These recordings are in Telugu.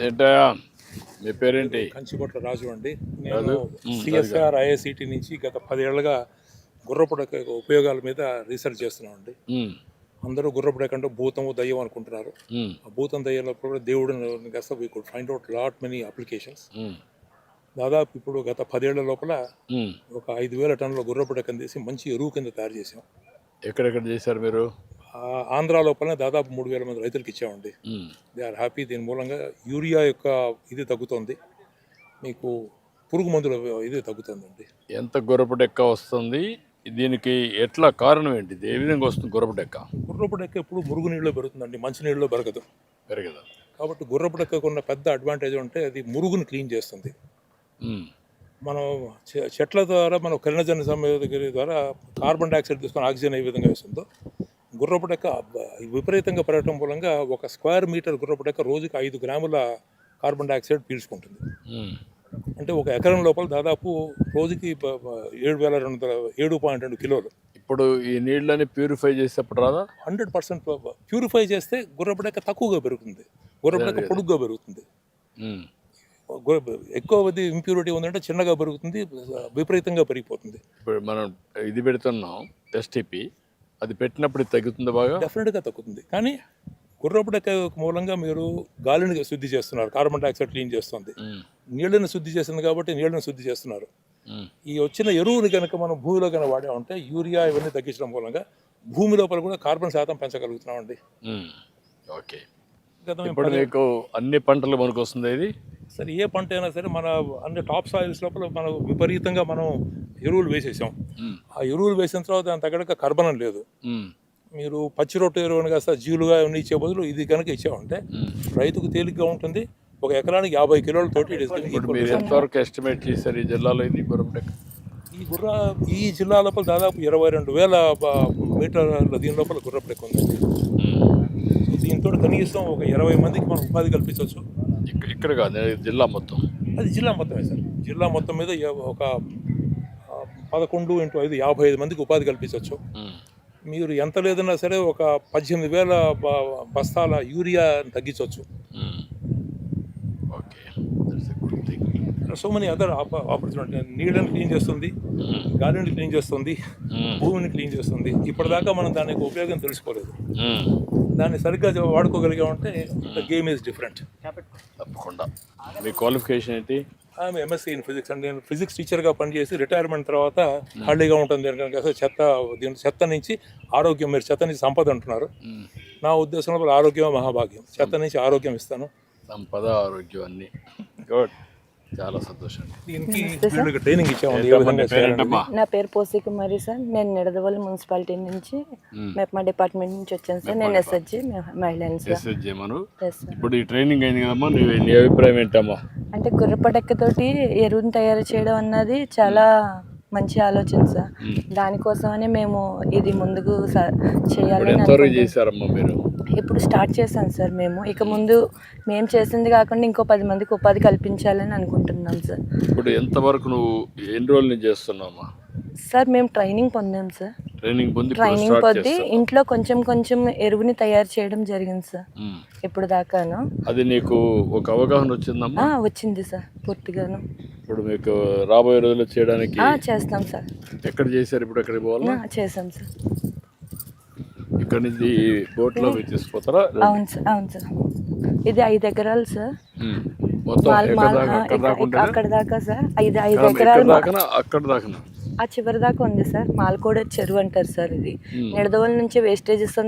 ఏంటా మీ పేరేంటి? కంచికొట్ల రాజు అండి. నేను సిఎస్ఆర్ ఐఐసిటి నుంచి గత 10 ఏళ్ళుగా గుర్రపు డెక్క ఉపయోగాల మీద రీసెర్చ్ చేస్తున్నాం అండి. అందరూ గుర్రపు డెక్క అంటే భూతము దయ్యం అనుకుంటున్నారు. ఆ భూతం దయ్యంలో కూడా దేవుడు కాస్త we could find out lot many applications. దాదాపు ఇప్పుడు గత 10 ఏళ్ల లోపల ఒక 5,000 టన్నుల గుర్రపు డెక్కను తీసి మంచి ఎరువు కింద తయారు చేసాం. ఎక్కడెక్కడ చేశారు మీరు? ఆంధ్ర లోపల దాదాపు 3,000 మంది రైతులకు ఇచ్చామండి. They are happy. దీని మూలంగా యూరియా యొక్క ఇది తగ్గుతుంది, మీకు పురుగు మందుల ఇది తగ్గుతుందండి. ఎంత గుర్రపు డెక్క వస్తుంది? దీనికి ఎట్లా కారణం ఏంటి? ఏ విధంగా వస్తుంది గుర్రపు డెక్క? గుర్రపు డెక్క ఎప్పుడు మురుగు నీళ్ళలో పెరుగుతుందండి, మంచి నీళ్ళలో పెరగదు. కాబట్టి గుర్రపు డెక్కకు ఉన్న పెద్ద అడ్వాంటేజ్ అంటే అది మురుగుని క్లీన్ చేస్తుంది. మనం చెట్ల ద్వారా మనం కిరణజన్య సంయోగ ద్వారా కార్బన్ డైఆక్సైడ్ తీసుకొని ఆక్సిజన్ ఏ విధంగా వేస్తుందో గుర్రపు డెక్క విపరీతంగా పెరగడం మూలంగా ఒక స్క్వేర్ మీటర్ గుర్రపు డెక్క రోజుకి 5 గ్రాముల కార్బన్ డైఆక్సైడ్ పీల్చుకుంటుంది. అంటే ఒక ఎకరం లోపల దాదాపు రోజుకి 7,207.2 కిలోలు. ఇప్పుడు ఈ నీళ్ళని ప్యూరిఫై చేసేప్పుడు రాదా? 100% ప్యూరిఫై చేస్తే గుర్రపు డెక్క తక్కువగా పెరుగుతుంది, గుర్రపు డెక్క పొడుగ్గా పెరుగుతుంది. ఎక్కువ ఇంప్యూరిటీ ఉందంటే చిన్నగా పెరుగుతుంది, విపరీతంగా పెరిగిపోతుంది. ఇప్పుడు మనం ఇది పెడుతున్నాం ఎస్టీపీ, అది పెట్టినప్పుడు తగ్గుతుంది, బాగా డెఫినెట్గా తగ్గుతుంది. కానీ గుర్రపు డెక్క మూలంగా మీరు గాలిని శుద్ధి చేస్తున్నారు, కార్బన్ డైఆక్సైడ్ క్లీన్ చేస్తుంది, నీళ్ళని శుద్ధి చేస్తుంది కాబట్టి నీళ్ళని శుద్ధి చేస్తున్నారు. ఈ వచ్చిన ఎరువుని కనుక మనం భూమిలో కనుక వాడామంటే యూరియా ఇవన్నీ తగ్గించడం మూలంగా భూమి లోపల కూడా కార్బన్ శాతం పెంచగలుగుతున్నామండి. ఓకే. ఇప్పుడు మీకు అన్ని పంటలు మనకు వస్తుంది ఇది? సరే, ఏ పంట అయినా సరే మన అన్ని టాప్ సాయిల్స్ లోపల మనం విపరీతంగా మనం ఎరువులు వేసేసాం. ఆ ఎరువులు వేసిన తర్వాత దాని తగ్గక కర్బనం లేదు. మీరు పచ్చి రొట్టె ఎరువుని కాస్త జీలుగా ఇచ్చే బదులు ఇది కనుక ఇచ్చామంటే రైతుకు తేలిగ్గా ఉంటుంది. ఒక ఎకరానికి 50 కిలోలతోటి ఎంతవరకు ఎస్టిమేట్ చేశారు ఈ జిల్లాలో ఇది గుర్రపు డెక్క? ఈ జిల్లా లోపల దాదాపు 22,000 మీటర్ల దీని లోపల గుర్రపు డెక్క ఉందండి. దీంతో కనీసం ఒక 20 మందికి మనం ఉపాధి కల్పించవచ్చు. ఇక్కడ కాదు, జిల్లా మొత్తం? అది జిల్లా మొత్తమే సార్. జిల్లా మొత్తం మీద ఒక 11 × 5 55 మందికి ఉపాధి కల్పించవచ్చు. మీరు ఎంత లేదన్నా సరే ఒక 18,000 బస్తాల యూరియా తగ్గించవచ్చు. So many other opportunity. నీళ్ళని క్లీన్ చేస్తుంది, గాలిని క్లీన్ చేస్తుంది, భూమిని క్లీన్ చేస్తుంది. ఇప్పటిదాకా మనం దానికి ఉపయోగం తెలుసుకోలేదు. దాన్ని సరిగ్గా వాడుకోగలిగామంటే ద గేమ్ ఈజ్ డిఫరెంట్. తప్పకుండా. మీ క్వాలిఫికేషన్ ఏంటి? I'm MSc in physics and నేను ఫిజిక్స్ టీచర్గా పనిచేసి రిటైర్మెంట్ తర్వాత ఖాళీగా ఉంటుంది కనుక చెత్త నుంచి ఆరోగ్యం, మీరు చెత్త నుంచి సంపద అంటున్నారు. నా ఉద్దేశంలో ఆరోగ్యం మహాభాగ్యం. చెత్త నుంచి ఆరోగ్యం ఇస్తాను, సంపద ఆరోగ్యం అన్ని. గుడ్, చాలా సంతోషం. దీనికి ట్రైనింగ్ ఇచ్చాము. నా పేరు పోసి కుమారి సార్. నేను నిడదవోలు మున్సిపాలిటీ నుంచి మెప్మా డిపార్ట్మెంట్ నుంచి వచ్చాను సార్. నేను ఎస్హెచ్జి మహిళను సార్. ఇప్పుడు ఈ ట్రైనింగ్ అయింది కదమ్మా, నీ అభిప్రాయం ఏంటమ్మా? అంటే గుర్రపు డెక్కతోటి ఎరువుని తయారు చేయడం అన్నది చాలా మంచి ఆలోచన సార్. దానికోసమనే మేము ఇది ముందుకు చేయాలని చేశారమ్మా మీరు? ఇప్పుడు స్టార్ట్ చేశాను సార్. మేము ఇక ముందు మేము చేసింది కాకుండా ఇంకో 10 మందికి ఉపాధి కల్పించాలని అనుకుంటున్నాం సార్. ఇప్పుడు ఎంతవరకు నువ్వు ఎన్ని రోజుల నుంచి చేస్తున్నావమ్మా? సార్ మేము ట్రైనింగ్ పొందాం సార్. ట్రైనింగ్ పొంది ఇంట్లో కొంచెం ఎరువుని తయారు చేయడం జరిగింది సార్ ఇప్పుడు దాకాను. అది నీకు ఒక అవగాహన వచ్చిందమ్మా? వచ్చింది సార్, పూర్తిగాను. ఇప్పుడు మీకు రాబోయే రోజుల్లో చేయడానికి చేస్తాం సార్. ఎక్కడ చేశారు? ఇప్పుడు ఎక్కడికి పోవాలా? చేసాం సార్. ఇక్కడ నుంచి బోట్లో తీసుకుపోతారా? అవును సార్, అవును సార్. ఇది 5 ఎకరాలు సార్. మొత్తం అక్కడ దాకా సార్. 5 ఎకరాలు అక్కడ దాకా, ఆ చివరి దాకా ఉంది సార్. మాల్కోడ చెరువు అంటారు సార్. ఇది నిడదవోలు నుంచి వేస్టేజెస్ అక్కడ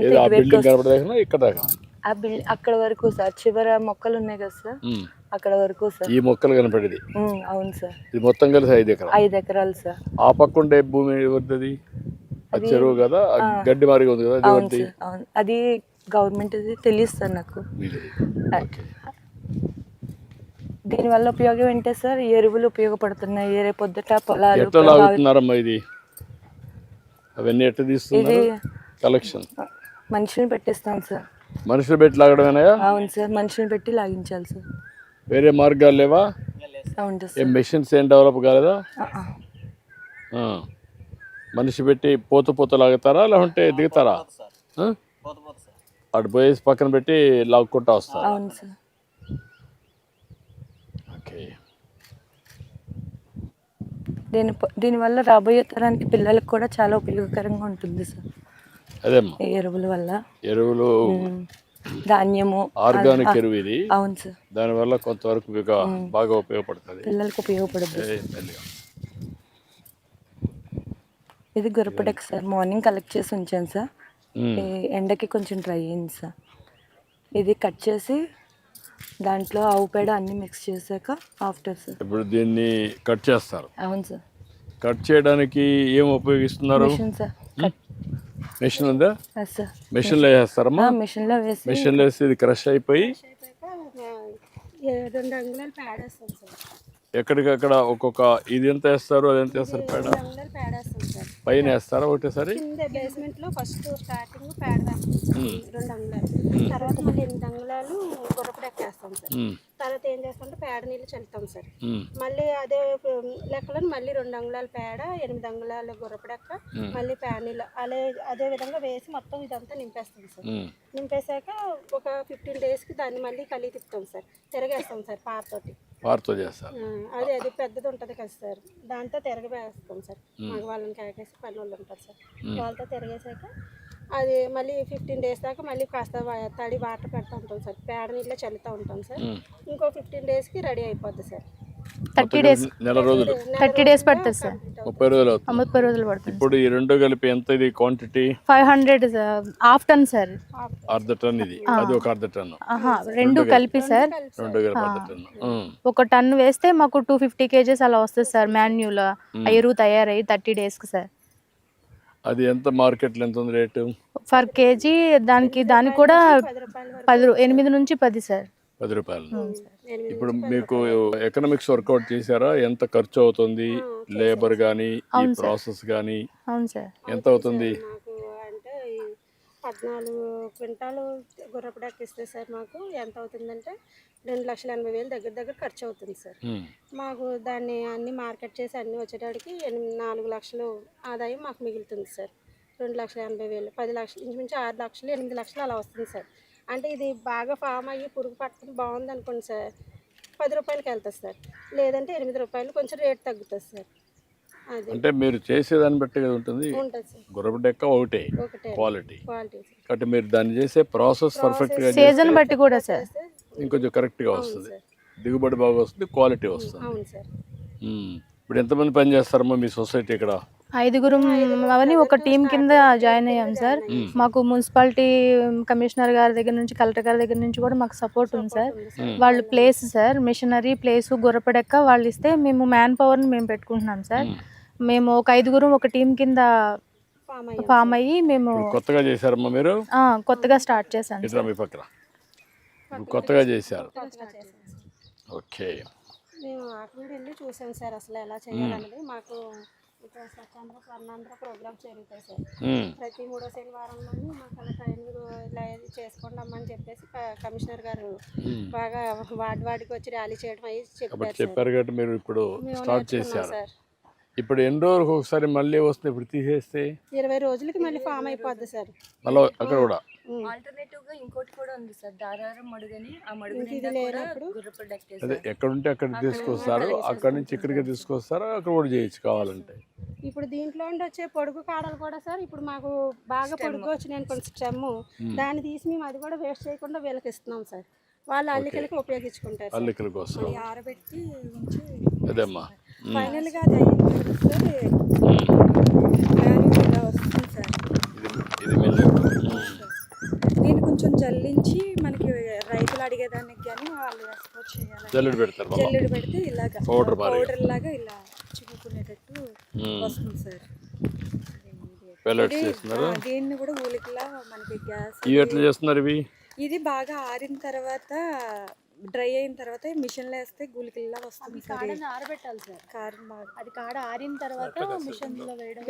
వరకు సార్. చివర మొక్కలు ఉన్నాయి కదా సార్, అక్కడ వరకు సార్. ఈ మొక్కలు కనపడేది? అవును సార్. ఇది మొత్తం కలిసి 5 ఎకరాలు సార్. ఆ పక్క ఉండే భూమి ఎవరిది? చెరువు కదా, గడ్డి మారిగా ఉంది కదా. అవును, అది గవర్నమెంట్ తెలియదు సార్ నాకు. దీనివల్ల ఉపయోగం ఏంటే సార్, ఎరువులు ఉపయోగపడుతున్నాయి. రేపొద్దుట పొలాలు ఇది అవన్నీ ఎట్లా తీస్తున్నారు? కలెక్షన్ మనుషులను పెట్టిస్తాం సార్. మనుషులు పెట్టి లాగడమేనా? అవును సార్, మనుషులను పెట్టి లాగించాలి సార్. వేరే మార్గాలు లేవా? అవును సార్. మెషిన్స్ ఏం డెవలప్ కాలేదా? మనిషి పెట్టి పోత లాగుతారా లేకుంటే దిగుతారా? అటు పోయేసి పక్కన పెట్టి లాక్కుంటా వస్తారా? అవును సార్. ఓకే. దీనివల్ల రాబోయే తరానికి పిల్లలకు కూడా చాలా ఉపయోగకరంగా ఉంటుంది సార్ అదేమ్మా, ఈ ఎరువుల వల్ల. ఎరువులు ధాన్యము ఆర్గానిక్ ఎరువు ఇది. అవును సార్, దానివల్ల కొంతవరకు మీకు బాగా ఉపయోగపడుతుంది. పిల్లలకు ఉపయోగపడుతుంది. మెల్లిగా. ఇది గురపడెక్ సార్, మార్నింగ్ కలెక్ట్ చేసి ఉంచాను సార్. ఈ ఎండకి కొంచెం డ్రై అయింది సార్. ఇది కట్ చేసి దాంట్లో ఆవు పేడ అన్ని మిక్స్ చేశాక ఆఫ్టర్ సార్. ఇప్పుడు దీన్ని కట్ చేస్తారు. అవును సార్. కట్ చేయడానికి ఏం ఉపయోగిస్తున్నారు? Machine sir. మెషిన్ ఉందా? సార్ మెషిన్లో వేస్తారమ్మా? మిషన్లో వేసి మెషిన్లో వేసి ఇది క్రష్ అయిపోయి 2 అంగుళాలు పేడ వేస్తాం సార్. ఎక్కడికక్కడ ఒక్కొక్క ఇది ఎంత వేస్తారు, అది ఎంత వేస్తారు పేడ? 2 అంగుళాలు పేడ వేస్తాం సార్. పైన వేస్తారా ఒకటేసారి? కింద బేస్మెంట్ లో ఫస్ట్ స్టార్టింగ్ పేడ వేస్తాం 2 అంగుళాలు, తర్వాత మళ్ళీ 8 అంగుళాలు గుర్రపొడి ఎక్కేస్తాం సార్. తర్వాత ఏం చేస్తామంటే పేడ నీళ్ళు చల్లుతాం సార్. మళ్ళీ అదే లెక్కలో మళ్ళీ 2 అంగుళాల పేడ, 8 అంగుళాల గుర్రపొడెక్క, మళ్ళీ పేడ నీళ్ళు అదే విధంగా వేసి మొత్తం ఇదంతా నింపేస్తాం సార్. నింపేశాక ఒక 15 డేస్కి దాన్ని మళ్ళీ కలిగి తిప్పుతాం సార్. తిరగేస్తాం సార్ పారతో చేస్తారు. అది పెద్దది ఉంటుంది కదా సార్, దాంతో తిరగవేస్తాం సార్. మగవాళ్ళని కాకేసి పని వాళ్ళు ఉంటారు సార్, వాళ్ళతో తిరగేసాక అది మళ్ళీ 15 డేస్ దాకా మళ్ళీ కాస్త తడి వాటర్ పెడతా ఉంటాం సార్. పేడ నీళ్ళలో చల్లుతూ ఉంటాం సార్. ఇంకో 15 డేస్కి రెడీ అయిపోద్ది సార్. 30 డేస్, నెల రోజులు, 30 డేస్ పడుతుంది సార్. 30 రోజులు అవుతుంది. 30 రోజులు పడుతుంది. ఇప్పుడు ఈ రెండు కలిపి ఎంత ఇది క్వాంటిటీ? 500 హాఫ్ టన్ సార్. అర్ధ టన్ ఇది, అది ఒక అర్ధ టన్. రెండు కలిపి సార్, రెండు కలిపి అర్ధ టన్. ఒక టన్ వేస్తే మాకు 250 kgs అలా వస్తుంది సార్. మాన్యువల్ ఎరువు తయారయ్యి 30 డేస్కి సార్. అది ఎంత మార్కెట్లో ఎంత ఉంది రేటు? ఫర్ కేజీ దానికి కూడా 8 నుంచి 10 సార్. 10 రూపాయలు. ఇప్పుడు మీకు ఎకనామిక్స్ వర్కౌట్ చేశారా? ఎంత ఖర్చు అవుతుంది, లేబర్ కానీ ఈ ప్రాసెస్ కానీ? అవును సార్. ఎంత అవుతుంది? మాకు అంటే 14 క్వింటాలు గుర్రపొడెక్క ఇస్తే సార్ మాకు ఎంత అవుతుందంటే 2,80,000 దగ్గర ఖర్చు అవుతుంది సార్. మాకు దాన్ని అన్ని మార్కెట్ చేసి అన్నీ వచ్చేటప్పటికి 4 లక్షలు ఆదాయం మాకు మిగులుతుంది సార్. 2,80,000, 10 లక్షలు, ఇంచుమించు 6 లక్షలు, 8 లక్షలు అలా వస్తుంది సార్. అంటే ఇది బాగా ఫామ్ అయ్యి పురుగు పట్టుకుని బాగుంది అనుకోండి సార్, 10 రూపాయలకి వెళ్తుంది సార్. లేదంటే 8 రూపాయలు, కొంచెం రేట్ తగ్గుతుంది సార్. అది అంటే మీరు చేసేదాన్ని బట్టి కదా ఉంటుంది. ఉంటుంది సార్. గుర్రపొడెక్క ఒకటే క్వాలిటీ క్వాలిటీ కాబట్టి మీరు దాన్ని చేసే ప్రాసెస్ పర్ఫెక్ట్ గా సీజన్ బట్టి కూడా సార్ ఇంకొంచెం కరెక్ట్ గా వస్తుంది, దిగుబడి బాగా వస్తుంది, క్వాలిటీ వస్తుంది. అవును సార్. ఇప్పుడు ఎంతమంది పని చేస్తారమ్మా మీ సొసైటీ? ఇక్కడ 5 అవన్నీ ఒక టీం కింద జాయిన్ అయ్యాం సార్. మాకు మున్సిపాలిటీ కమిషనర్ గారి దగ్గర నుంచి, కలెక్టర్ గారి దగ్గర నుంచి కూడా మాకు సపోర్ట్ ఉంది సార్. వాళ్ళు ప్లేస్ సార్, మిషనరీ ప్లేసు, గుర్రపొడెక్క వాళ్ళు ఇస్తే మేము మ్యాన్ పవర్ని మేము పెట్టుకుంటున్నాం సార్. మేము ఒక 5 ఒక టీం కింద ఫామ్ అయ్యి మేము కొత్తగా చేశారమ్మా మీరు? కొత్తగా స్టార్ట్ చేశాను. మీ పక్కన కొత్తగా చేశారు. ఓకే. మేము అక్కడ వెళ్ళి చూసాం సార్ అసలు ఎలా చేయాలన్నది. మాకు ఇక్కడ స్వచ్ఛాంధ్ర స్వర్ణాంధ్ర ప్రోగ్రామ్స్ జరుగుతాయి సార్. ప్రతి 3వ శనివారంలోని మాకు అలా ట్రైనింగ్ ఇలా చేసుకోండి అమ్మని చెప్పేసి కమిషనర్ గారు బాగా వాడికి వచ్చి ర్యాలీ చేయడం అయ్యి చెప్పారు కాబట్టి మీరు ఇప్పుడు స్టార్ట్ చేశారు. ఇప్పుడు ఎన్ని రోజులకు ఒకసారి మళ్ళీ వస్తుంది? ఇప్పుడు తీసేస్తే 20 రోజులకి మళ్ళీ ఫామ్ అయిపోద్ది సార్. మళ్ళీ అక్కడ కూడా ఆల్టర్నేటివ్ గా ఇంకోటి కూడా ఉంది సార్, దారారం మడుగని. ఆ మడుగు నిండా కూడా గుర్రపొడెక్క. అదే ఎక్కడుంటే అక్కడ తీసుకొస్తారు, అక్కడ నుంచి ఇక్కడికి తీసుకొస్తారు, అక్కడ కూడా చేయొచ్చు కావాలంటే. ఇప్పుడు దీంట్లో వచ్చే పొడుగు కాడలు కూడా సార్ ఇప్పుడు మాకు బాగా పొడుగు వచ్చినాయి అనుకోండి స్టెమ్, దాన్ని తీసి మేము అది కూడా వేస్ట్ చేయకుండా వీళ్ళకి ఇస్తున్నాం సార్. వాళ్ళు అల్లికలకి ఉపయోగించుకుంటారు. అల్లికల కోసం ఆరబెట్టి ఉంచి అదేమ్మా. ఫైనల్గా అది అయిన ఇలా వస్తుంది సార్. దీన్ని కొంచెం జల్లించి మనకి రైతులు అడిగేదానికి కానీ వాళ్ళు ఎక్స్పోర్ట్ చేయాలి. జల్లెడ పెడతారు, జల్లెడ పెడితే ఇలాగా పౌడర్ లాగా ఇలా చిక్కుకునేటట్టు వస్తుంది సార్. దీన్ని కూడా ఊలికలా మనకి గ్యాస్. ఇవి ఎట్లా చేస్తున్నారు? ఇవి ఇది బాగా ఆరిన తర్వాత, డ్రై అయిన తర్వాత మిషన్ లో వేస్తే గులికల్లా వస్తుంది. ఆరబెట్టాలి సార్. అది కాడ ఆరిన తర్వాత మిషన్ లో వేయడం.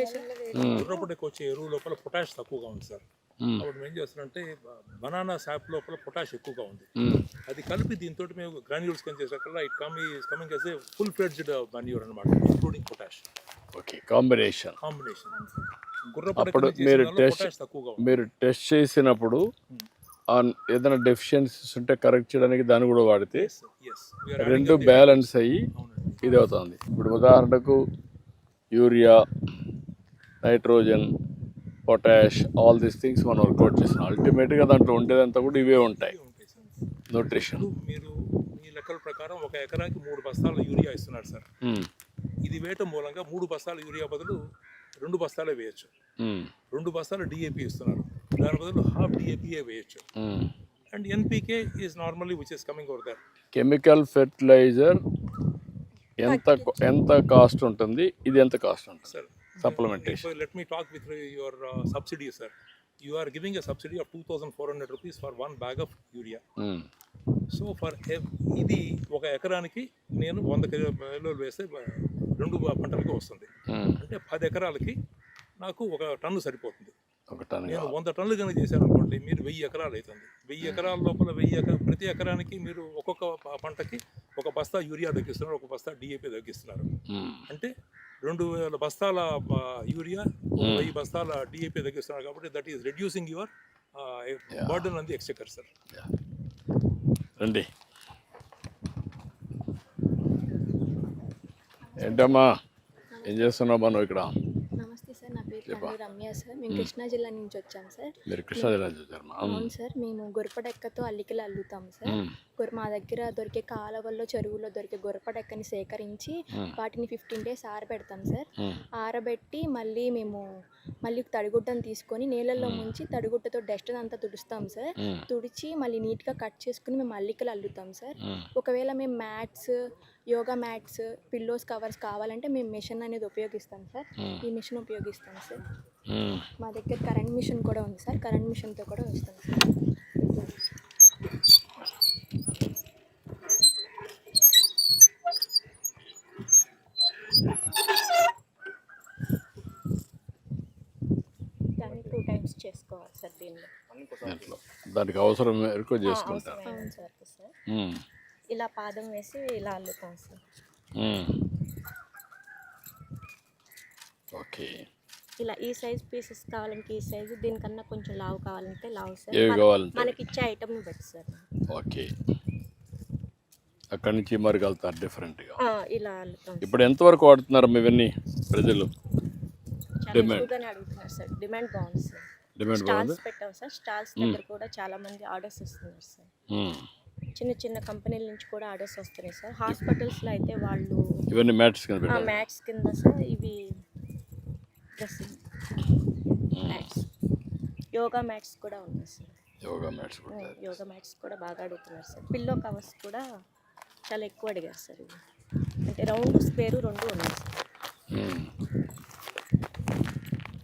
గుర్రపొడెక్క వచ్చే ఎరువు లోపల పొటాష్ తక్కువగా ఉంది సార్. అప్పుడు మేము ఏం చేస్తారంటే బనానా సాప్ లోపల పొటాష్ ఎక్కువగా ఉంది, అది కలిపి దీంతో మేము గ్రాన్యూల్స్ కింద చేసాకల్లా it coming as a full fledged manure అన్నమాట, ఇంక్లూడింగ్ పొటాష్. Okay, combination. అప్పుడు మీరు టెస్ట్ చేసినప్పుడు ఏదైనా డెఫిషియన్సీస్ ఉంటే కరెక్ట్ చేయడానికి దాన్ని కూడా వాడితే Yes, we are adding రెండు up the బ్యాలెన్స్ అయ్యి అవునండి. ఇది అవుతుంది. ఇప్పుడు ఉదాహరణకు urea, nitrogen, potash, all these things మనం వర్కౌట్ చేస్తున్నాం. అల్టిమేట్గా దాంట్లో ఉండేదంతా కూడా ఇవే ఉంటాయి, ఉంటాయి సార్. న్యూట్రిషన్. ఇప్పుడు మీరు మీ లెక్కల ప్రకారం ఒక ఎకరాకి 3 బస్తాల యూరియా ఇస్తున్నారు సార్. ఇది వేయటం మూలంగా 3 బస్తాల యూరియా బదులు 2 బస్తాలే వేయచ్చు. 2 బస్తాలు డిఏపి ఇస్తున్నారు, దాని బదులు హాఫ్ డిఏపిఏ వేయచ్చు. And NPK is normally which is coming over that. Chemical fertilizer ఎంత కాస్ట్ ఉంటుంది, ఇది ఎంత కాస్ట్ ఉంటుంది sir supplementation? Let me talk with your subsidy sir. You are giving a subsidy of 2,400 rupees for 1 bag of urea. So for ఇది ఒక ఎకరానికి నేను 100 కిలోలు వేస్తే 2 పంటలకు వస్తుంది. అంటే 10 ఎకరాలకి నాకు 1 టన్ను సరిపోతుంది. నేను 100 టన్నులు కనుక చేశాను అనుకోండి, మీరు 1000 ఎకరాలు అవుతుంది. 1000 ఎకరాల లోపల ప్రతి ఎకరానికి మీరు ఒక్కొక్క పంటకి 1 బస్తా యూరియా తగ్గిస్తున్నారు, 1 బస్తా డిఏపి తగ్గిస్తున్నారు. అంటే 2000 బస్తాల యూరియా, 1000 బస్తాల డిఏపి తగ్గిస్తున్నారు. కాబట్టి that is reducing your burden on the Exchequer sir. రండి. ఏంటమ్మా ఏం చేస్తున్నావు మనం ఇక్కడ? నమస్తే సార్, నా పేరు తండ్రి రమ్య సార్. మేము కృష్ణా జిల్లా నుంచి వచ్చాం సార్. మీరు కృష్ణా జిల్లా చూసారమ్మా? అవును సార్, మేము గొరపడెక్కతో అల్లికలు అల్లుతాం సార్. మా దగ్గర దొరికే కాలువల్లో, చెరువుల్లో దొరికే గొరపడెక్కని సేకరించి వాటిని 15 days ఆరబెడతాం సార్. ఆరబెట్టి మళ్ళీ తడిగుడ్డను తీసుకొని నీళ్ళల్లో ముంచి తడిగుడ్డతో డస్ట్ అంతా తుడుస్తాం సార్. తుడిచి మళ్ళీ నీట్గా కట్ చేసుకుని మేము అల్లికలు అల్లుతాం సార్. ఒకవేళ మేము mats, yoga mats, pillows, covers కావాలంటే మేము మిషన్ అనేది ఉపయోగిస్తాం సార్. ఈ మిషన్ ఉపయోగిస్తాం సార్. మా దగ్గర కరెంట్ మిషన్ కూడా ఉంది సార్. కరెంట్ మిషన్తో కూడా వస్తాం సార్. దాన్ని 2 times చేసుకోవాలి సార్. దీనిలో దానికి అవసరం మేరకు చేసుకుంటారు. అవును సార్. ఇలా పాదం వేసి ఇలా అల్లుతాం సార్. ఓకే. ఇలా ఈ సైజ్ పీసెస్ కావాలంటే ఈ సైజు, దీనికన్నా కొంచెం లావు కావాలంటే లావు సార్. ఏవి కావాలంటే మనకి ఇచ్చే ఐటమ్ని బట్టి సార్. ఓకే. అక్కడి నుంచి మరి వెళ్తారు డిఫరెంట్గా. ఇలా అల్లుతాం. ఇప్పుడు ఎంతవరకు వాడుతున్నారు ఇవన్నీ ప్రజలు? చాలా ఎక్కువగానే అడుగుతున్నారు సార్. డిమాండ్ బాగుంది సార్. డిమాండ్ బాగుంది. స్టాల్స్ పెట్టాం సార్. స్టాల్స్ దగ్గర కూడా చాలా మంది ఆర్డర్స్ వస్తున్నారు సార్. చిన్న చిన్న కంపెనీల నుంచి కూడా ఆర్డర్స్ వస్తున్నాయి సార్. హాస్పిటల్స్లో అయితే వాళ్ళు ఇవన్నీ మ్యాట్స్ కింద పెట్టారు. మ్యాట్స్ కింద సార్. ఇవి డ్రెస్సింగ్ మ్యాట్స్, యోగా మ్యాట్స్ కూడా ఉన్నాయి సార్. యోగా మ్యాట్స్ కూడా. యోగా మ్యాట్స్ కూడా బాగా అడుగుతున్నారు సార్. పిల్లో కవర్స్ కూడా చాలా ఎక్కువ అడిగారు సార్. ఇవి అంటే రౌండ్, స్క్వేర్ 2 ఉన్నాయి సార్.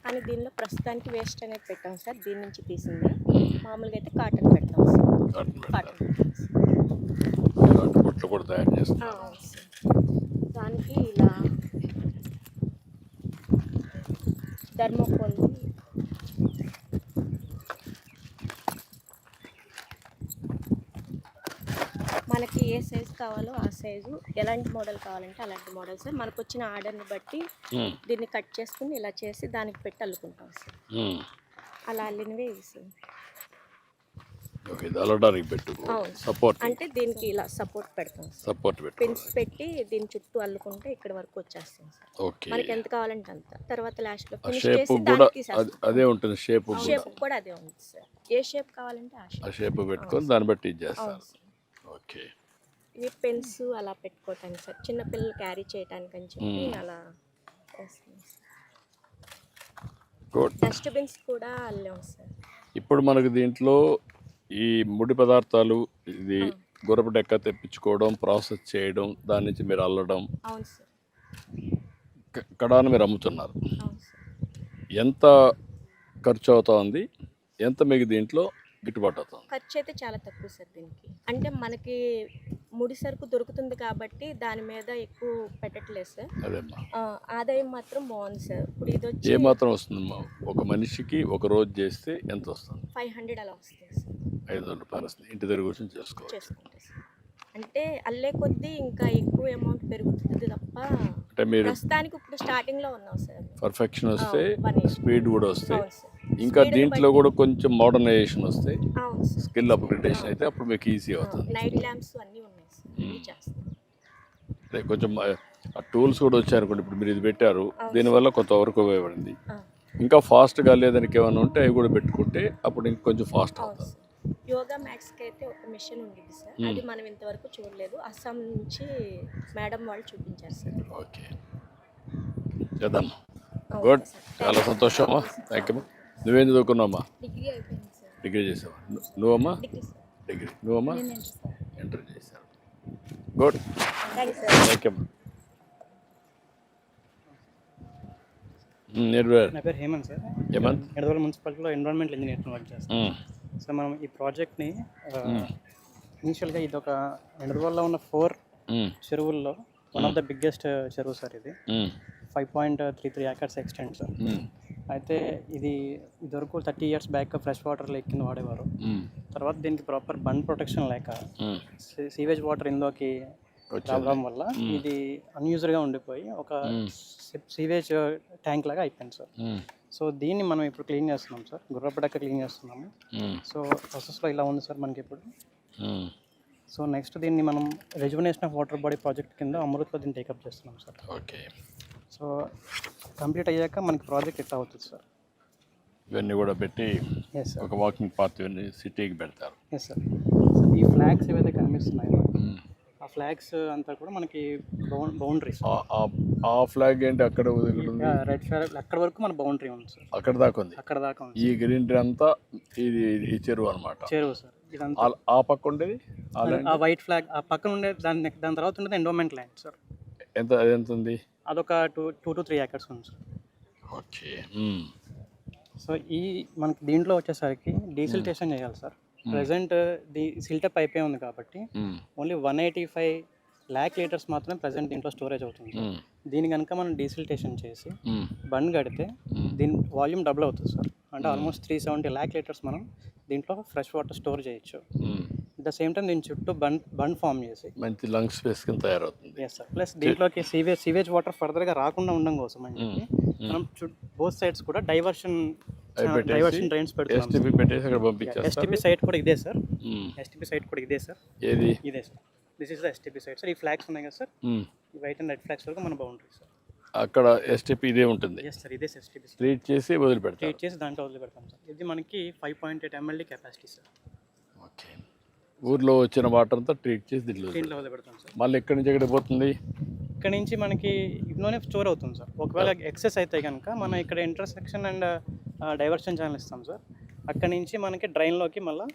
కానీ దీనిలో ప్రస్తుతానికి వేస్ట్ అనేది పెట్టాం సార్. దీని నుంచి తీసింది. మామూలుగా అయితే కాటన్ పెడతాం సార్. కాటన్ బొట్లు కూడా తయారు చేస్తాం. దానికి ఇలా థర్మోకోల్ మనకి ఏ సైజు కావాలో ఆ సైజు, ఎలాంటి మోడల్ కావాలంటే అలాంటి మోడల్ సార్. మనకు వచ్చిన ఆర్డర్ని బట్టి దీన్ని కట్ చేసుకుని ఇలా చేసి దానికి పెట్టి అల్లుకుంటాం సార్. అలా అల్లినవే ఇవి సార్. ఓకే. అల్లడానికి పెట్టు సపోర్ట్ అంటే దీనికి ఇలా సపోర్ట్ పెడతాం. సపోర్ట్ పెట్టి పిన్స్ పెట్టి దీని చుట్టూ అల్లుకుంటే ఇక్కడ వరకు వచ్చేస్తాం సార్. ఓకే. మనకి ఎంత కావాలంటే అంత. తర్వాత లాస్ట్లో ఫినిష్ షేప్ చేసి కూడా దానికి అదే ఉంటుంది. షేప్ కూడా అదే ఉంది సార్. ఏ షేప్ కావాలంటే ఆ షేప్ పెట్టుకొని దాన్ని బట్టి ఇచ్చేస్తారు. ఓకే. ఇవి పెన్స్ అలా పెట్టుకోవటానికి సార్. చిన్న పిల్లలు క్యారీ చేయడానికి అని చెప్పి అలా వేస్తాం సార్. గుడ్. డస్ట్బిన్స్ కూడా అల్లాం సార్. ఇప్పుడు మనకు దీంట్లో ఈ ముడి పదార్థాలు, ఇది గుర్రపు డెక్క తెప్పించుకోవడం, ప్రాసెస్ చేయడం, దాని నుంచి మీరు అల్లడం, అవును సార్. కడాన మీరు అమ్ముతున్నారు. అవును సార్. ఎంత ఖర్చు అవుతుంది, ఎంత మీకు దీంట్లో గిట్టుబాటు అవుతుంది? ఖర్చు అయితే చాలా తక్కువ సార్ దీనికి. అంటే మనకి ముడి సరుకు దొరుకుతుంది కాబట్టి దాని మీద ఎక్కువ పెట్టట్లేదు సార్. అదేమ్మా. ఆదాయం మాత్రం బాగుంది సార్. ఇప్పుడు ఇది వచ్చి ఏ మాత్రం వస్తుందమ్మా? ఒక మనిషికి ఒక రోజు చేస్తే ఎంత వస్తుంది? 500 అలా వస్తుంది సార్. 500 రూపాయలు వస్తుంది. ఇంటి దగ్గర కూర్చొని చేసుకోవచ్చు. చేసుకుంటే సార్. అంటే అల్లే కొద్దీ ఇంకా ఎక్కువ అమౌంట్ పెరుగుతుంది తప్ప అంటే మీరు ప్రస్తుతానికి ఇప్పుడు స్టార్టింగ్ లో ఉన్నాం సార్. పర్ఫెక్షన్ వస్తే 1 year. స్పీడ్ కూడా వస్తాయి. అవును సార్. ఇంకా Speed ని దీంట్లో బట్టి- కూడా కొంచెం మోడర్నైజేషన్ వస్తే అవును సార్. స్కిల్ అప్గ్రేడేషన్ అయితే అప్పుడు మీకు ఈజీ అవుతుంది. నైట్ ల్యాంప్స్ అన్నీ ఉన్నాయి సార్. అన్నీ చేస్తాం. అదే కొంచెం ఆ టూల్స్ కూడా వచ్చారనుకోండి, ఇప్పుడు మీరు ఇది పెట్టారు, దీనివల్ల కొంతవరకు ఉపయోగపడింది. ఆ, ఇంకా ఫాస్ట్గా లేదానికి ఏమైనా ఉంటే అవి కూడా పెట్టుకుంటే అప్పుడు ఇంకొంచెం ఫాస్ట్ అవును అవుతుంది. సార్. యోగా మ్యాక్స్కి అయితే ఒక మిషన్ ఉండిద్ది సార్. అది మనం ఇంతవరకు చూడలేదు. అస్సాం నుంచి మేడం వాళ్ళు చూపించారు సార్. ఓకే, చేద్దాం. Okay good, sir. చాలా సంతోషమా. Thank you. నువ్వేం చదువుకున్నావా? డిగ్రీ అయిపోయింది సార్. డిగ్రీ చేసావా? నువ్వమ్మా? Degree sir. డిగ్రీ. నువ్వమ్మా? నేను ఏంటి సార్? ఎంటర్ చేశావు. Good, thank you sir. Thank you. నా పేరు హేమంత్ సార్. హేమంత్. ఎడదవోలు మున్సిపాలిటీలో ఎన్విరాన్మెంటల్ ఇంజనీర్ వర్క్ చేస్తాను. సో మనం ఈ ప్రాజెక్ట్ని ఇనిషియల్గా ఇది ఒక ఎడదవోలులో ఉన్న 4 చెరువుల్లో వన్ ఆఫ్ ద బిగ్గెస్ట్ చెరువు సార్. ఇది 5.33 acres ఎక్స్టెంట్ సార్. అయితే ఇది ఇదివరకు 30 years back fresh water lake కింద వాడేవారు. తర్వాత దీనికి ప్రాపర్ బండ్ ప్రొటెక్షన్ లేక సీవేజ్ వాటర్ ఇందులోకి రావడం వల్ల ఇది అన్యూజ్డ్గా ఉండిపోయి ఒక సీవేజ్ ట్యాంక్ లాగా అయిపోయింది సార్. సో దీన్ని మనం ఇప్పుడు క్లీన్ చేస్తున్నాం సార్. గుర్రపడక క్లీన్ చేస్తున్నాము. సో ప్రాసెస్లో ఇలా ఉంది సార్ మనకి ఇప్పుడు. సో నెక్స్ట్ దీన్ని మనం rejuvenation of water body project కింద అమృత్లో దీన్ని టేకప్ చేస్తున్నాం సార్. ఓకే. సో కంప్లీట్ అయ్యాక మనకి ప్రాజెక్ట్ ఎట్లా అవుతుంది సార్. ఇవన్నీ కూడా పెట్టి ఎస్ సార్. ఒక వాకింగ్ పాత్ ఇవన్నీ సిటీకి పెడతారు. Yes sir. ఈ ఫ్లాగ్స్ ఏవైతే కనిపిస్తున్నాయో ఆ ఫ్లాగ్స్ అంతా కూడా మనకి బౌండరీస్. ఆ ఫ్లాగ్ ఏంటి అక్కడ ఉంది? రెడ్ ఫ్లాగ్ అక్కడ వరకు మన బౌండరీ ఉంది సార్. అక్కడ దాకా ఉంది. అక్కడ దాకా ఉంది. ఈ గ్రీనరీ అంతా ఇది ఈ చెరువు అనమాట. చెరువు సార్. ఇదంతా ఆ పక్క ఉండేది ఆ వైట్ ఫ్లాగ్ ఆ పక్కన ఉండే దాని తర్వాత ఉండేది ఎండోమెంట్ ల్యాండ్ సార్. ఎంత ఉంది? అదొక 2 to 3 acres ఉంది సార్. ఓకే. సో ఈ మనకి దీంట్లో వచ్చేసరికి డీసిల్టేషన్ చేయాలి సార్. ప్రజెంట్ సిల్టప్ అయిపోయి ఉంది కాబట్టి ఓన్లీ 185 lakh liters మాత్రమే ప్రజెంట్ దీంట్లో స్టోరేజ్ అవుతుంది. దీని కనుక మనం డీసిల్టేషన్ చేసి బండ్ కడితే దీని వాల్యూమ్ డబుల్ అవుతుంది సార్. అంటే ఆల్మోస్ట్ 370 lakh liters మనం దీంట్లో ఫ్రెష్ వాటర్ స్టోర్ చేయొచ్చు. అట్ ద సేమ్ టైం దీని చుట్టూ బండ్ ఫామ్ చేసి మంచి లంగ్ స్పేస్ కింద తయారవుతుంది. Yes sir. ప్లస్ దీంట్లోకి సీవేజ్ వాటర్ ఫర్దర్గా రాకుండా ఉండడం కోసం అని చెప్పి మనం బోత్ సైడ్స్ కూడా డైవర్షన్ డ్రైన్స్ పెడుతున్నాం. ఎస్టీపీ పెట్టేసి అక్కడ పంపించేస్తారు. ఎస్టీపీ సైట్ కూడా ఇదే సార్. ఎస్టీపీ సైట్ కూడా ఇదే సార్. ఏది? ఇదే sir. This is the STP site sir. ఈ ఫ్లాగ్స్ ఉన్నాయి కదా సార్, ఈ వైట్ అండ్ రెడ్ ఫ్లాగ్స్ వరకు మన బౌండరీ సార్. అక్కడ ఎస్టీపీ ఇదే ఉంటుంది. ఎస్ సార్, ఇదే ఎస్టీపీ సార్. ట్రీట్ చేసి వదిలిపెడతారు. ట్రీట్ చేసి దాంట్లో వదిలిపెడతాం సార్. ఇది మనకి 5.8 MLD కెపాసిటీ సార్. ఓకే. ఊర్లో వచ్చిన వాటర్ అంతా ట్రీట్ చేసి దీంట్లో వదిలిపెడతాం సార్. మళ్ళీ ఎక్కడి నుంచి ఎక్కడ పోతుంది? ఇక్కడ నుంచి మనకి ఇందులోనే స్టోర్ అవుతుంది సార్. ఒకవేళ ఎక్సెస్ అయితే కనుక మనం ఇక్కడ ఇంటర్సెక్షన్ అండ్ డైవర్షన్ ఛానల్ ఇస్తాం సార్. అక్కడ నుంచి మనకి డ్రైన్లోకి మళ్ళీ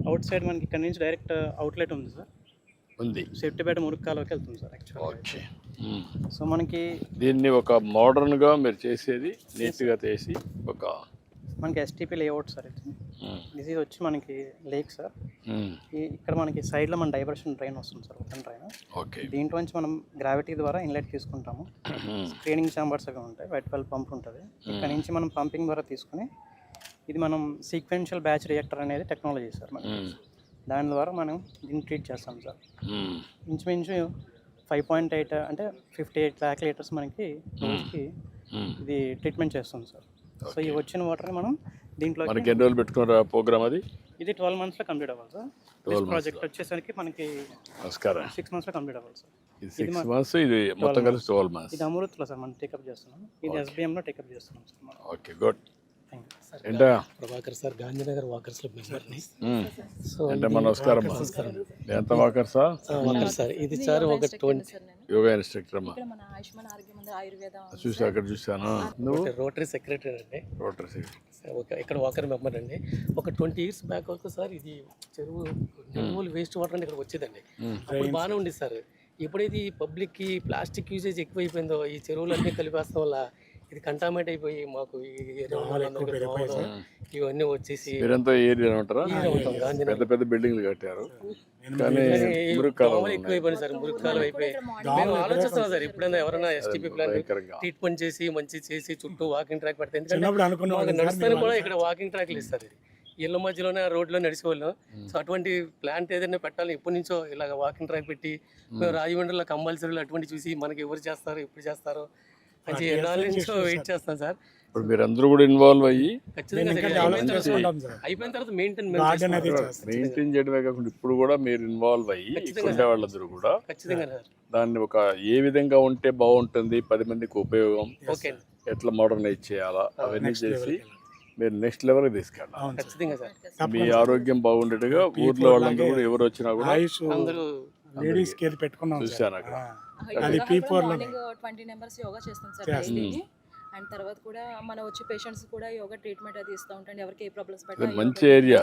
అవుట్ సైడ్ మనకి ఇక్కడ నుంచి డైరెక్ట్ అవుట్లెట్ ఉంది సార్. ఉంది. సెట్టిపేట మురుక్కాలోకి వెళ్తుంది సార్ యాక్చువల్గా. ఓకే. సో మనకి దీన్ని ఒక మోడర్న్గా మీరు చేసేది నీట్గా చేసి ఒక మనకి ఎస్టీపీ లేఅవుట్ సార్. ఇది వచ్చి మనకి లేక్ సార్. ఇక్కడ మనకి సైడ్లో మన డైవర్షన్ డ్రైన్ వస్తుంది సార్, ఓపెన్ డ్రైన్. ఓకే. దీంట్లో నుంచి మనం గ్రావిటీ ద్వారా ఇన్లెట్ తీసుకుంటాము. స్క్రీనింగ్ ఛాంబర్స్ అవి ఉంటాయి, వైట్ వెల్ పంప్ ఉంటుంది. ఇక్కడ నుంచి మనం పంపింగ్ ద్వారా తీసుకుని ఇది మనం సీక్వెన్షియల్ బ్యాచ్ రియాక్టర్ అనేది టెక్నాలజీ సార్. మనకి దాని ద్వారా మనం దీన్ని ట్రీట్ చేస్తాం సార్. ఇంచుమించు 5.8 అంటే 58 lakh liters మనకి రోజుకి ఇది ట్రీట్మెంట్ చేస్తుంది సార్. సో ఈ వచ్చిన వాటర్ని మనం దీంట్లో మనకి ఎన్ని రోజులు పెట్టుకున్నారు ఆ ప్రోగ్రామ్? అది ఇది 12 monthsలో కంప్లీట్ అవ్వాలి సార్. దిస్ ప్రాజెక్ట్ వచ్చేసరికి మనకి నమస్కారం 6 monthsలో కంప్లీట్ అవ్వాలి సార్. ఇది 6 months, ఇది మొత్తం కలిసి 12 months. ఇది అమృత్లో సార్ మనం టేకప్ చేస్తున్నాం. ఇది SBMలో టేకప్ చేస్తున్నాం సార్ మనం. Okay, good. Thank you. ఏంటా ప్రభాకర్ సార్, గాంధీనగర్ వాకర్స్లో మెంబర్ని. సో ఏంటమ్మా, నమస్కారం. ఎంత వాకర్సా? వాకర్ సార్, ఇది సార్ ఒక 20 యోగా ఇన్స్ట్రక్టర్ అమ్మా. మన ఆయుష్మాన్ ఆరోగ్యం ఉంది, ఆయుర్వేదం చూసా, అక్కడ చూసాను. నువ్వు రోటరీ సెక్రటరీ అండి. Rotary secretary. ఒక ఇక్కడ వాకర్ మెంబర్ అండి. ఒక 20 years బ్యాక్ వరకు సార్ ఇది చెరువు వేస్ట్ వాటర్ అంటే ఇక్కడ వచ్చేదండి. అప్పుడు బాగానే ఉండేది సార్. ఎప్పుడైతే ఈ పబ్లిక్కి ప్లాస్టిక్ యూసేజ్ ఎక్కువైపోయిందో ఈ చెరువులన్నీ కలిపేస్తాం వల్ల ఇది కంటామినేట్ అయిపోయి మాకు ఈ ఇవన్నీ వచ్చేసి మీరంతా ఏరియా ఉంటారా? పెద్ద పెద్ద బిల్డింగ్లు కట్టారు కానీ దోమలు ఎక్కువైపోయింది సార్. మురుక్కాలు అయిపోయి మేము ఆలోచిస్తున్నాం సార్ ఎప్పుడైనా ఎవరైనా ఎస్టీపీ ప్లాన్ ట్రీట్మెంట్ చేసి మంచి చేసి చుట్టూ వాకింగ్ ట్రాక్ పెడితే, ఎందుకంటే నడుస్తాను కూడా ఇక్కడ వాకింగ్ ట్రాక్లు ఇస్తారు. ఇళ్ళ మధ్యలోనే ఆ రోడ్లో నడిచేవాళ్ళం. సో అటువంటి ప్లాంట్ ఏదైనా పెట్టాలి ఎప్పటి నుంచో ఇలాగ వాకింగ్ ట్రాక్ పెట్టి మేము రాజమండ్రిలో కంపల్సరీలు అటువంటి చూసి మనకి ఎవరు చేస్తారు ఎప్పుడు చేస్తారో మంచి ఎన్నాళ్ళ నుంచో వెయిట్ చేస్తాం సార్. ఇప్పుడు మీరందరూ కూడా ఇన్వాల్వ్ అయ్యి ఖచ్చితంగా అయిపోయిన తర్వాత మెయింటైన్ చేయడమే కాకుండా ఇప్పుడు కూడా మీరు ఇన్వాల్వ్ అయ్యి ఉండే వాళ్ళందరూ కూడా ఖచ్చితంగా సార్. దాన్ని ఒక ఏ విధంగా ఉంటే బాగుంటుంది, 10 మందికి ఉపయోగం, ఓకే ఎట్లా మోడర్నైజ్ చేయాలా అవన్నీ చేసి మీరు నెక్స్ట్ లెవెల్కి తీసుకెళ్ళాలి. ఖచ్చితంగా సార్. మీ ఆరోగ్యం బాగుండేట్టుగా ఊర్లో వాళ్ళందరూ కూడా ఎవరు వచ్చినా కూడా అందరూ లేడీస్ కేర్ పెట్టుకున్నాం చూశాను అక్కడ. అది P4 లో 20 మెంబర్స్ యోగా చేస్తాం సార్ డైలీ. అండ్ తర్వాత కూడా మన వచ్చే పేషెంట్స్ కూడా యోగా ట్రీట్మెంట్ అది ఇస్తూ ఉంటాం. ఎవరికి ఏ ప్రాబ్లమ్స్ మంచి ఏరియా,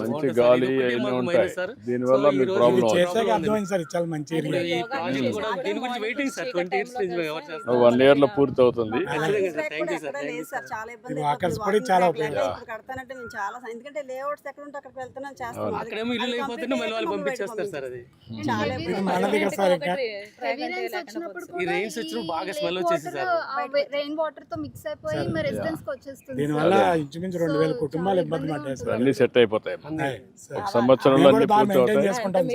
మంచి గాలి అన్నీ ఉంటాయి. దీనివల్ల మీ ప్రాబ్లం అర్థమైంది సార్, చాలా మంచి ఏరియా. ఈ ప్రాజెక్ట్ కూడా దీని గురించి వెయిటింగ్ సార్. 20 years నుంచి మేము ఎవరు చేస్తాం. 1 year లో పూర్తి అవుతుంది. Thank you sir. చాలా ఇబ్బంది వాకర్స్ కూడా చాలా ఉపయోగం. కడతానంటే మేము చాలా ఎందుకంటే లేఅవుట్స్ ఎక్కడ ఉంటే అక్కడికి వెళ్తున్నాం చేస్తాం. అక్కడేమో ఇల్లు అయిపోతుంటే మళ్ళీ వాళ్ళు పంపించేస్తారు సార్. అది చాలా ఇది మన దగ్గర సార్ ఇంకా ఈ రెయిన్స్ వచ్చినప్పుడు బాగా స్మెల్ వచ్చేసి సార్. రెయిన్ వాటర్ తో మిక్స్ అయిపోయి మా రెసిడెన్స్ కి వచ్చేస్తుంది. దీనివల్ల ఇంచుమించు 2000 కుటుంబాలు ఇబ్బంది పడ్డాయి సార్. అన్ని సెట్ అయిపోతాయి. ఒక సంవత్సరంలో అన్ని పూర్తి అవుతాయి. చేసుకుంటాం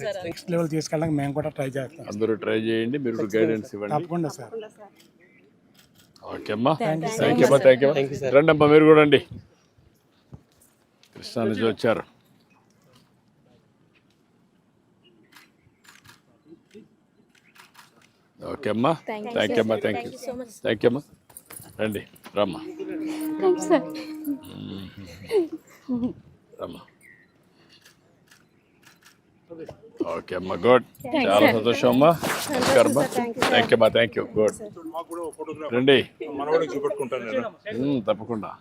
సార్. నెక్స్ట్ లెవెల్ తీసుకెళ్ళడానికి మేము కూడా ట్రై చేస్తాం. అందరూ ట్రై చేయండి, మీరు గైడెన్స్ ఇవ్వండి. తప్పకుండా సార్. ఓకే అమ్మా, థ్యాంక్ యూ అమ్మా, థ్యాంక్ యూ. రండి అమ్మా మీరు కూడా రండి. కృష్ణా నుంచి వచ్చారు. ఓకే అమ్మా, థ్యాంక్ యూ అమ్మా, థ్యాంక్ యూ, థ్యాంక్ యూ అమ్మా. రండి, రమ్మా రమ్మా. ఓకే అమ్మా, గుడ్, చాలా సంతోషం అమ్మా. నమస్కారం అమ్మా, థ్యాంక్ యూ అమ్మా, థ్యాంక్ యూ, గుడ్. రండి, మనవాడికి చూపెట్టుకుంటాను నేను. తప్పకుండా.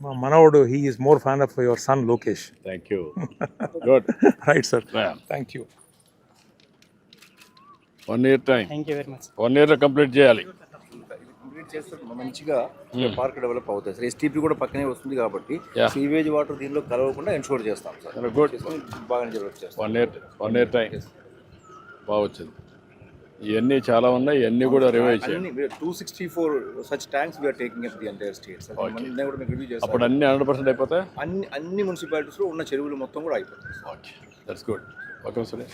మా మనవాడు he is more fan of your son Lokesh. Thank you, good. Right sir, thank you. 1 year time, thank you very much. 1 year లో కంప్లీట్ చేయాలి. కంప్లీట్ చేస్తే మంచిగా పార్క్ డెవలప్ అవుతుంది సార్. ఎస్టీపీ కూడా పక్కనే వస్తుంది కాబట్టి Yeah. సీవేజ్ వాటర్ దీనిలో కలవకుండా ఎన్షూర్ చేస్తాం సార్. గుడ్, బాగా డెవలప్ చేస్తాం. 1 year టైం బాగా వచ్చింది. ఇవన్నీ చాలా ఉన్నాయి, ఇవన్నీ కూడా రివైవ్ చేయండి. 264 such tanks we are taking at the entire state sir. మొన్న కూడా మీకు రివ్యూ అప్పుడు చేస్తాం. అన్ని 100% అయిపోతాయి. అన్ని మున్సిపాలిటీస్లో ఉన్న చెరువులు మొత్తం కూడా అయిపోతాయి. Okay, that's good. Okay sir.